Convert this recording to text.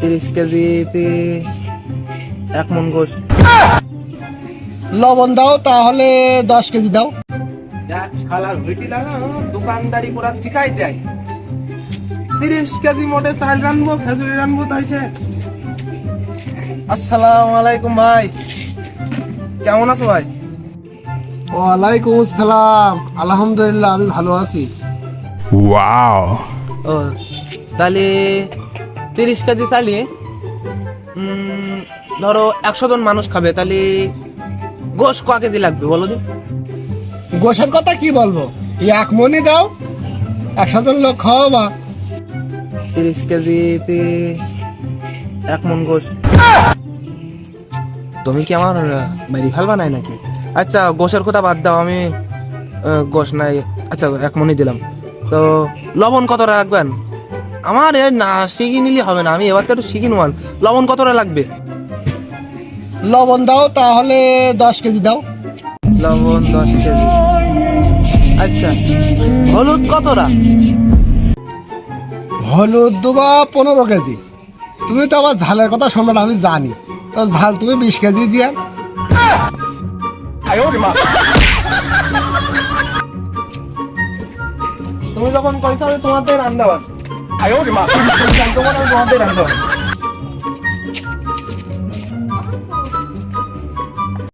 30 কেজিতে 1 মন গোশ। লবণ দাও তাহলে 10 কেজি দাও। শালার হইটি লাগা দোকানদারি করার ঠিকাই দেয়। 30 কেজি মোটে চাল রানবো, খেজুরি রানবো তাইছে। আসসালামু আলাইকুম ভাই, কেমন আছো ভাই? ওয়ালাইকুম আসসালাম, আলহামদুলিল্লাহ আমি ভালো আছি। ও তাহলে 30 কেজি চালিয়ে ধরো 100 জন মানুষ খাবে, তাহলে গোশ ক কেজি লাগবে বলো দিন? গোশের কথা কি বলবো, 1 মনই দাও, 100 জন লোক খাওয়াবা। 30 কেজিতে 1 মন গোশ। তুমি কি আমার মেরি ফেলবা নাই নাকি? আচ্ছা গোশের কথা বাদ দাও, আমি গোশ নাই, আচ্ছা 1 মনই দিলাম। তো লবণ কতটা রাখবেন? আমার এ না শিখি নিলে হবে না, আমি এবার তো একটু শিখি নেওয়ান। লবণ কতটা লাগবে? লবণ দাও তাহলে 10 কেজি দাও। লবণ 10 কেজি। আচ্ছা হলুদ কতটা? হলুদ দেবা 15 কেজি। তুমি তো আবার ঝালের কথা শোনো না, আমি জানি তো, ঝাল তুমি 20 কেজি দিয়া। তুমি যখন কইছো তোমাদের রান্না তোমাদের রান্না